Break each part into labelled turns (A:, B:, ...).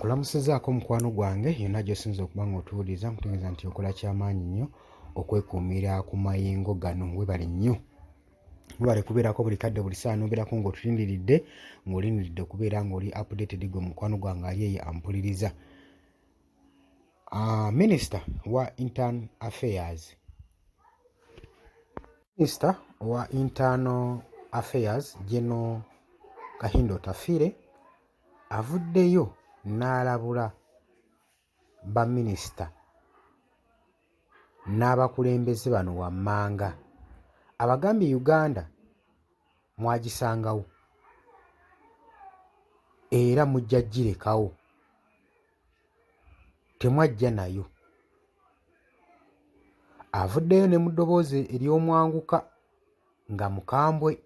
A: Nkulamusizaako mukwano gwange yonna gy'osinza okuba ng'otuwuliriza nkutegeeza nti okola ky'amaanyi nnyo okwekuumira ku mayingo gano. Weebale nnyo, weebale kubeerako buli kadde buli saa n'obeerako ng'otulindiridde, ng'olindiridde okubeera ng'oli updated gwe mukwano gwange ali eyo ampuliriza. Minisita wa Internal Affairs, Minisita wa Internal Affairs General Kahindo Otafiire avuddeyo n'alabula baminisita n'abakulembeze bano wammanga. Abagambye Uganda mwagisangawo era mujja girekawo, temwajja nayo. Avuddeyo ne mu ddoboozi ery'omwanguka nga mukambwe.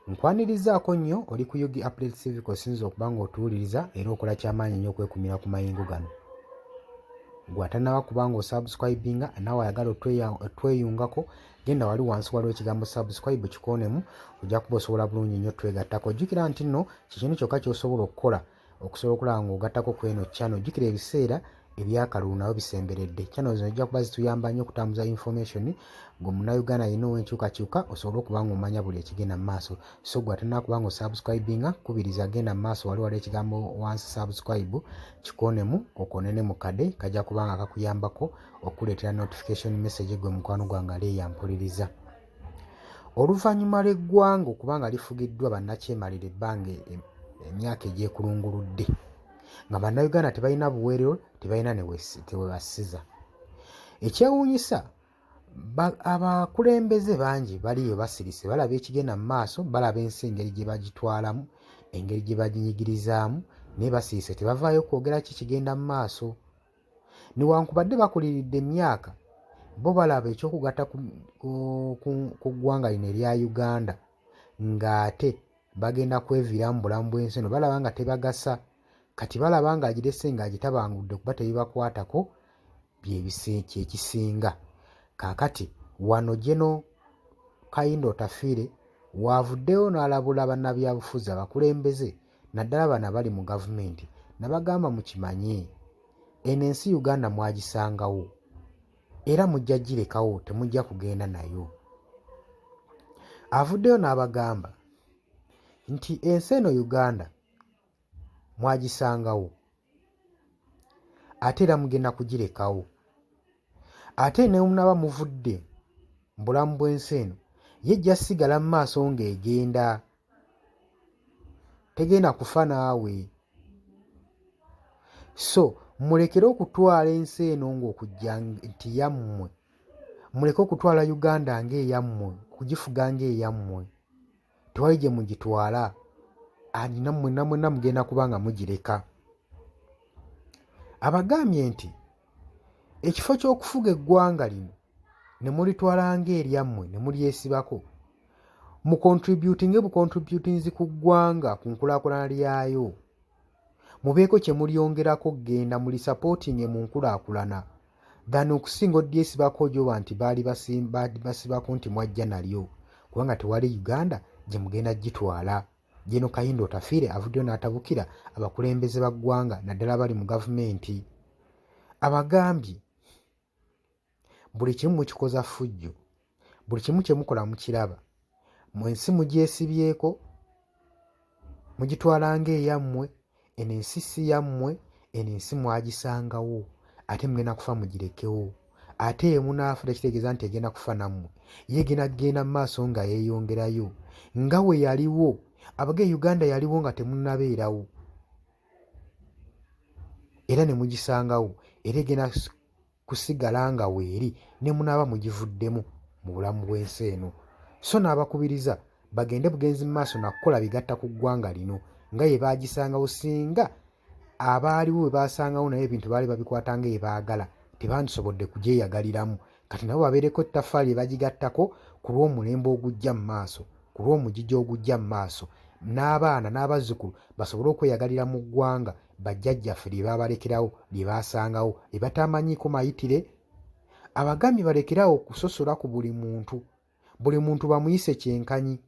A: Nkwanirizaako nnyo oli ku Yugi Update TV osinza okuba ng'otuwuliriza era okola ky'amaanyi nnyo okwekumira ku mayingo gano. Gwe atannaba kuba ng'osubscribinga naawe ayagala otweyungako, genda wali wansi waliwo ekigambo subscribe kikoonemu, ojja kuba osobola bulungi nnyo twegattako. Jjukira nti nno kikintu kyokka ky'osobola okukola okusobola okulaba ng'ogattako ku eno channel. Jjukira ebiseera ebyakalulu nabyo bisemberedde. Channel zino ojja kuba zituyamba nnyo okutambuza information gwe munnayuganda yenna ow'enkyukakyuka osobole okuba ng'omanya buli ekigenda mu maaso. So gwe atannaba kuba ng'osubscribinga, kubiriza genda mu maaso waliwo ekigambo wansi subscribe kikoonemu, okoonene mu kade kajja kuba nga kakuyambako okuleetera notification message gwe mukwano gwange ali eyampuliriza. Oluvannyuma lw'eggwanga okuba nga lifugiddwa bannakyemalira ebbanga emyaka egyekulunguludde, nga bannayuganda tebalina buweerero, tebalina tewebasiza. Ekyewuunyisa, abakulembeze bangi baliyo basirise, balaba ekigenda mu maaso, balaba ensi engeri gye bagitwalamu, engeri gye baginyigirizaamu, naye basirise tebavaayo kwogera ki kigenda mu maaso. Newankubadde bakuliridde emyaka, bo balaba ekyokugatta ku ggwanga lino erya Uganda ng'ate bagenda kweviiramu bulamu bw'ensi eno, balaba nga tebagasa. Kati balaba ng'agirese ng'agitabangudde kuba tebibakwatako kyekisinga. Kaakati wano General Kahindo Otafiire waavuddeyo n'alabula bannabyabufuzi abakulembeze naddala bano abali mu gavumenti, nabagamba mukimanye eno ensi Uganda mwagisangawo era mujja girekawo, temujja kugenda nayo. Avuddeyo n'abagamba nti ensi eno Uganda mwagisangawo ate era mugenda kugirekawo, ate ne munaba muvudde mu bulamu bw'ensi eno ye ejja sigala mu maaso ng'egenda, tegenda kufa naawe. So mulekere okutwala ensi eno ng'okujja nti yammwe, muleke okutwala Uganda ng'eyammwe, kugifuga ng'eyammwe. Tewali gye mugitwala, mwenna mugenda kuba nga mugireka. Abagambye nti ekifo ky'okufuga eggwanga lino ne mulitwala ng'eryammwe ne mulyesibako, bucontributinzi ku ggwanga ku nkulaakulana lyayo, mubeeko kye mulyongerako genda mulisapootinge mu nkulaakulana than okusinga odyesibako gyoba nti baali basibako nti mwajja nalyo, kubanga tewali Uganda gye mugenda gitwala. General Kahindo Otafiire avuddeyo n'atabukira abakulembeze ba ggwanga naddala bali mu gavumenti. Abagambye buli kimu mukikoza ffujjo, buli kimu kye mukola mukiraba, mu ensi mugyesibyeko, mugitwala ng'eyammwe, eno ensi si yammwe, eno ensi mwagisangawo ate mugenda kufa mugirekewo. Ate ye munaafa tekitegeeza nti egenda kufa nammwe, ye genda mu maaso nga yeeyongerayo nga we yaliwo. Abage Uganda yaliwo nga temunnabeerawo era ne mugisangawo, era egenda kusigala nga weeri ne munaaba mugivuddemu mu bulamu bw'ensi eno. So n'abakubiriza bagende bugenzi mu maaso nakukola bigatta ku ggwanga lino nga ye baagisangawo, singa abaaliwo we baasangawo naye ebintu baali babikwata nga ye baagala, tebandisobodde kugyeyagaliramu. Kati nabo babeereko ettaffaali bagigattako ku lw'omulembe ogujja mu maaso, ku lw'omugigi ogujja mu maaso, n'abaana n'abazzukulu basobole okweyagalira mu ggwanga bajjajjaffe lye baabalekerawo, lye baasangawo, lye batamanyiiko mayitire. Abagambye balekerawo okusosola ku buli muntu bamuyise kyenkanyi,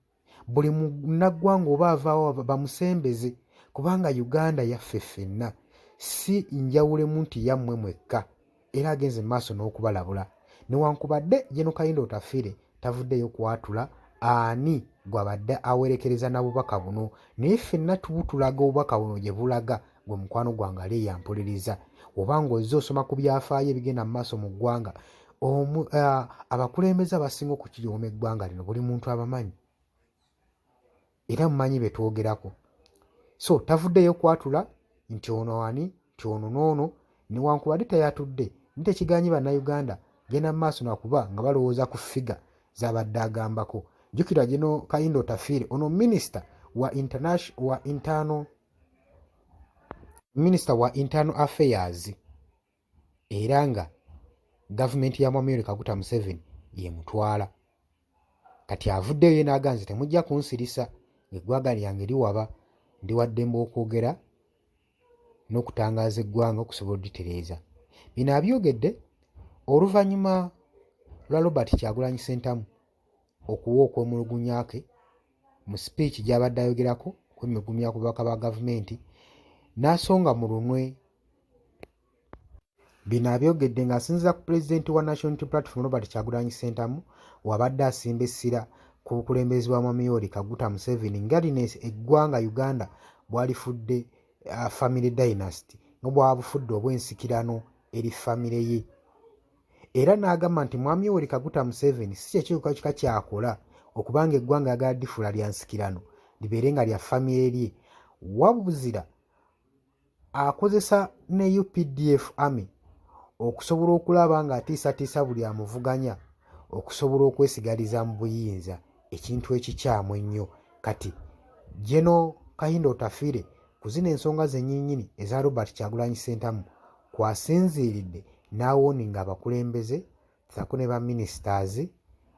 A: buli munnaggwanga oba avaawo bamusembeze, kubanga Uganda yaffe ffenna si njawulemu nti yammwe mwekka era agenze maaso n'okubalabula newankubadde General Kayindo Otafiire tavuddeyo kwatula ani gw'abadde awerekereza na bubaka buno naye ffenna tubutulaga obubaka buno gye bulaga gwe mukwano gwange ali yampuliriza obanga ozze osoma ku byafaayo ebigenda mu maaso mu ggwanga abakulembeze abasinga okukiyooma eggwanga lino buli muntu abamanyi era mumanyi be twogerako so tavuddeyo kwatula nti ono ani nti ono n'ono newankubadde teyatudde ntekiganyi bannayuganda genda mu maaso nakuba nga balowooza ku ffiga z'abadde agambako jjukira General Kayindo Otafiire ono minisita wa internal affairs era nga gavumenti ya Mwami Yoweri Kaguta Museveni yemutwala kati avuddeyo ye n'aganze temujja kunsirisa eggwanga lyange liwaba ndi waddembe okwogera n'okutangaaza eggwanga okusobola odditereeza bino abyogedde oluvannyuma lwa Robert Kyagulanyi Ssentamu okuwa okwemulugunya ke mu speech gy'abadde ayogerako kwemulugunya ku babaka ba gavumenti n'asonga mu lunwe bino abyogedde ng'asinziira ku pulezidenti wa National Unity Platform Robert Kyagulanyi Ssentamu wabadde asimba essira ku bukulembeze bwa Mwami Yoweri Kaguta Museveni nga lino eggwanga Uganda bwalifudde family dynasty nga bwabufudde obw'ensikirano eri famire ye era n'agamba nti Mwami Yoweri Kaguta Museveni si kyekiruka kika kyakola okubanga eggwanga yagala ddifuula lya nsikirano libeere nga lya famire lye wabuzira akozesa ne UPDF Army okusobola okulaba nga atiisatiisa buli amuvuganya okusobola okwesigaliza mu buyinza ekintu ekikyamu ennyo kati General Kayindo Otafiire ku zino ensonga zennyinnyini eza Robert Kyagulanyi Ssentamu kwasinziiridde n'awooninga abakulembeze ssaako ne baministers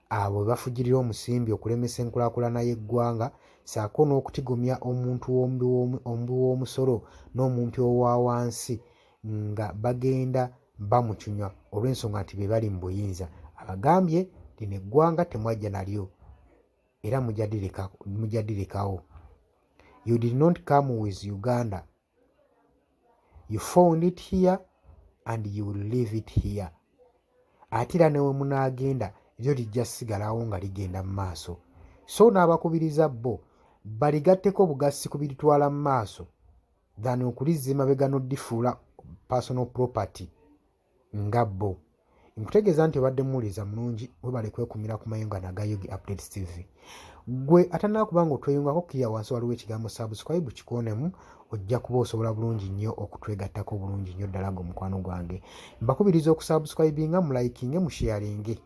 A: abo bwe bafujirira omusimbi okulemesa enkulaakulana y'eggwanga ssaako n'okutigomya omuntu ombi w'omusolo n'omuntu owa wansi nga bagenda bamucunywa olw'ensonga nti be bali mu buyinza abagambye lino eggwanga temwajja nalyo era mujja direkawo. You did not come with Uganda. You found it here and you will leave it here. Ate era newe munaagenda lyo lijja sigalawo nga ligenda mu maaso. So n'abakubiriza bo baligatteko bugassi ku biritwala mu maaso than okulizza emabega n'oddifuula personal property nga bo. Nkutegeeza nti obadde muwuliza mulungi webale kwekumira ku mayunga naga Yogi Updates TV. Gwe atanaba kubanga otweyungako kiriya wansi waliwo ekigambo subscribe kikonemu ojja kuba osobola bulungi nnyo okutwegattako bulungi nnyo ddala ng'omukwano gwange. Mbakubiriza okusubscribinga, mu likinge, mu sharinge.